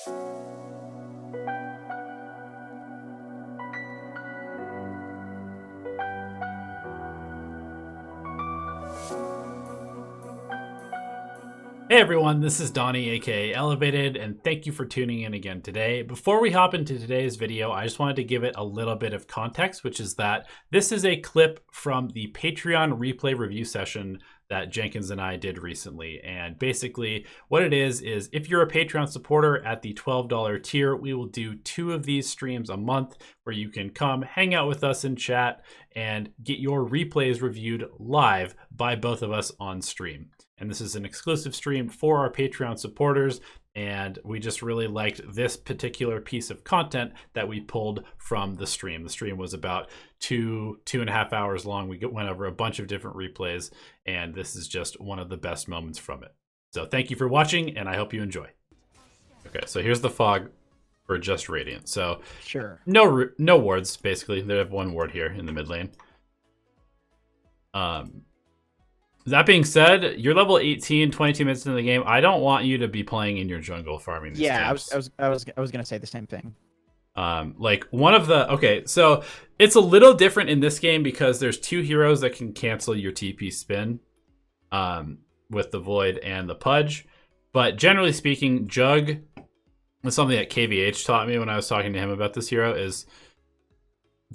Hey everyone, this is Donnie, aka Elevated, and thank you for tuning in again today. Before we hop into today's video, I just wanted to give it a little bit of context, which is that this is a clip from the Patreon replay review session that Jenkins and I did recently. And basically what it is if you're a Patreon supporter at the $12 tier, we will do 2 of these streams a month where you can come hang out with us in chat and get your replays reviewed live by both of us on stream. And this is an exclusive stream for our Patreon supporters. And we just really liked this particular piece of content that we pulled from the stream. The stream was about 2.5 hours long. We went over a bunch of different replays, and this is just one of the best moments from it. So thank you for watching, and I hope you enjoy. Okay, so here's the fog for just Radiant. So sure, no wards, basically. They have 1 ward here in the mid lane. That being said, you're level 18, 22 minutes into the game. I don't want you to be playing in your jungle farming these camps. I was gonna say the same thing. So it's a little different in this game because there's 2 heroes that can cancel your TP spin, with the Void and the Pudge. But generally speaking, Jug, and something that KVH taught me when I was talking to him about this hero, is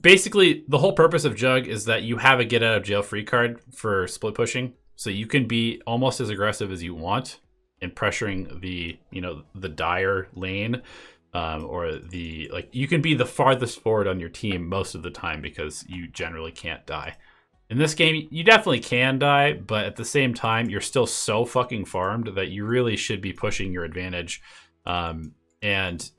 basically the whole purpose of Jug is that you have a get out of jail free card for split pushing. So you can be almost as aggressive as you want in pressuring the dire lane, or you can be the farthest forward on your team most of the time because you generally can't die. In this game, you definitely can die, but at the same time, you're still so fucking farmed that you really should be pushing your advantage. And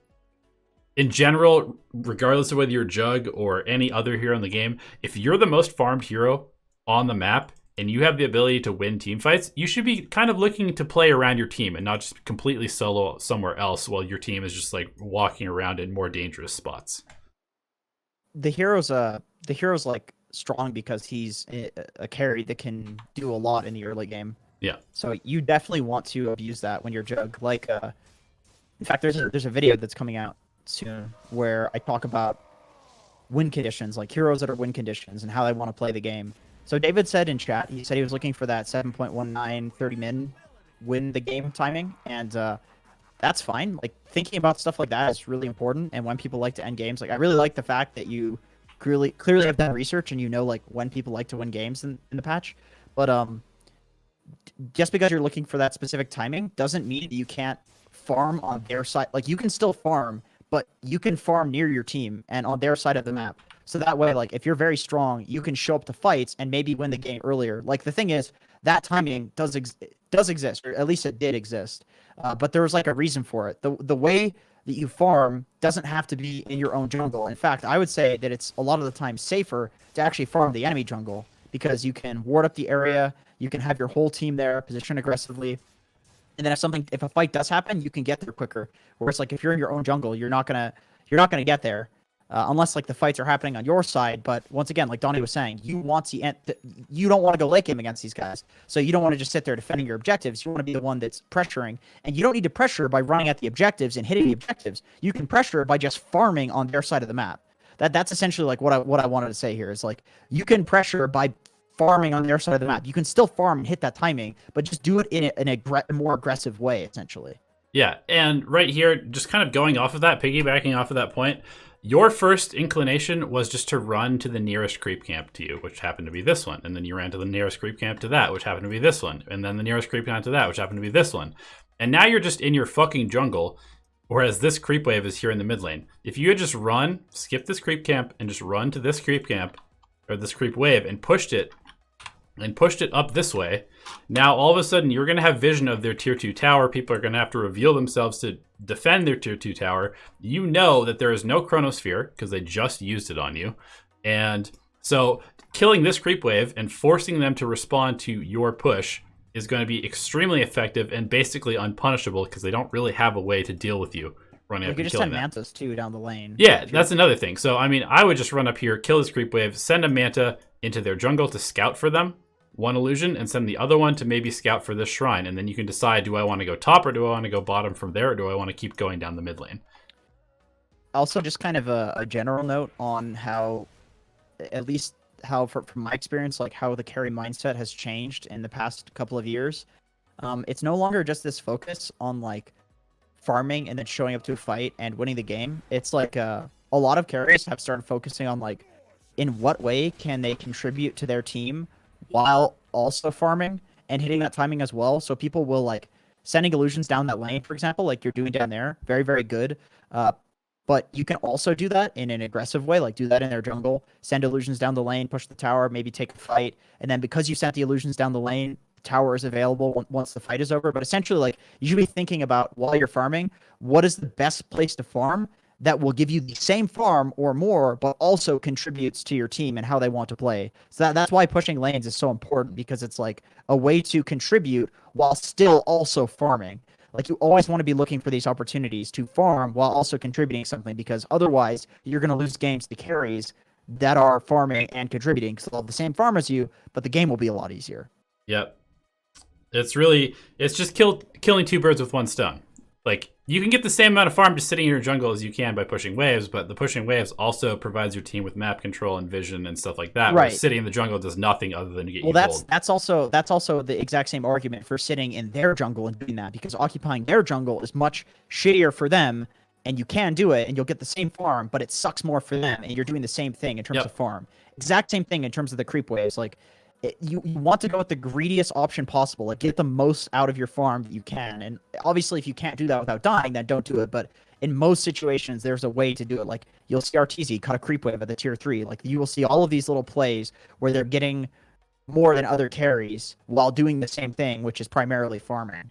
in general, regardless of whether you're Jug or any other hero in the game, if you're the most farmed hero on the map and you have the ability to win team fights, you should be kind of looking to play around your team and not just completely solo somewhere else while your team is just like walking around in more dangerous spots. The hero's like strong because he's a carry that can do a lot in the early game. Yeah. So you definitely want to abuse that when you're Jug. Like, in fact, there's a video that's coming out soon where I talk about win conditions, like heroes that are win conditions and how they want to play the game. So David said in chat, he said he was looking for that 7.19 30 min win the game timing, and that's fine. Like, thinking about stuff like that is really important, and when people like to end games, like, I really like the fact that you clearly have done research and you know like when people like to win games in the patch. But just because you're looking for that specific timing doesn't mean that you can't farm on their side. Like, you can still farm, but you can farm near your team and on their side of the map. So that way, like, if you're very strong, you can show up to fights and maybe win the game earlier. Like, the thing is, that timing does exist, or at least it did exist. But there was like a reason for it. The way that you farm doesn't have to be in your own jungle. In fact, I would say that it's a lot of the time safer to actually farm the enemy jungle because you can ward up the area, you can have your whole team there, position aggressively. And then if a fight does happen, you can get there quicker. Whereas, like, if you're in your own jungle, you're not gonna get there unless like the fights are happening on your side. But once again, like Donnie was saying, you don't want to go late game against these guys. So you don't want to just sit there defending your objectives. You want to be the one that's pressuring, and you don't need to pressure by running at the objectives and hitting the objectives. You can pressure by just farming on their side of the map. That's essentially like what I wanted to say here is, like, you can pressure by farming on their side of the map. You can still farm and hit that timing, but just do it in a more aggressive way, essentially. Yeah, and right here, just kind of going off of that, piggybacking off of that point, your first inclination was just to run to the nearest creep camp to you, which happened to be this one. And then you ran to the nearest creep camp to that, which happened to be this one. And then the nearest creep camp to that, which happened to be this one. And now you're just in your fucking jungle, whereas this creep wave is here in the mid lane. If you had just skip this creep camp and just run to this creep camp, or this creep wave, and pushed it up this way, now all of a sudden you're going to have vision of their tier 2 tower. People are going to have to reveal themselves to defend their tier 2 tower. You know that there is no chronosphere because they just used it on you. And so killing this creep wave and forcing them to respond to your push is going to be extremely effective and basically unpunishable because they don't really have a way to deal with you running up and killing them. You could just send mantas too down the lane. Yeah, that's another thing. So I mean, I would just run up here, kill this creep wave, send a manta into their jungle to scout for them, one illusion and send the other one to maybe scout for this shrine. And then you can decide, do I want to go top or do I want to go bottom from there? Or do I want to keep going down the mid lane? Also, just kind of a general note on how, at least how from my experience, like how the carry mindset has changed in the past couple of years. It's no longer just this focus on like farming and then showing up to a fight and winning the game. It's like a lot of carriers have started focusing on like in what way can they contribute to their team while also farming and hitting that timing as well. So people will like sending illusions down that lane, for example, like you're doing down there, very, very good. But you can also do that in an aggressive way, like do that in their jungle, send illusions down the lane, push the tower, maybe take a fight. And then because you sent the illusions down the lane, the tower is available once the fight is over. But essentially, like you should be thinking about while you're farming, what is the best place to farm that will give you the same farm or more, but also contributes to your team and how they want to play. So that's why pushing lanes is so important, because it's like a way to contribute while still also farming. Like you always want to be looking for these opportunities to farm while also contributing something, because otherwise you're going to lose games to carries that are farming and contributing. So they'll have the same farm as you, but the game will be a lot easier. Yep. It's just killing two birds with one stone. Like you can get the same amount of farm just sitting in your jungle as you can by pushing waves, but the pushing waves also provides your team with map control and vision and stuff like that. Right. Where sitting in the jungle does nothing other than get you gold. That's also the exact same argument for sitting in their jungle and doing that, because occupying their jungle is much shittier for them, and you can do it and you'll get the same farm, but it sucks more for them, and you're doing the same thing in terms of farm. Exact same thing in terms of the creep waves. Like you want to go with the greediest option possible, like get the most out of your farm that you can. And obviously if you can't do that without dying, then don't do it. But in most situations, there's a way to do it. Like you'll see RTZ cut a creep wave at the tier 3. Like you will see all of these little plays where they're getting more than other carries while doing the same thing, which is primarily farming.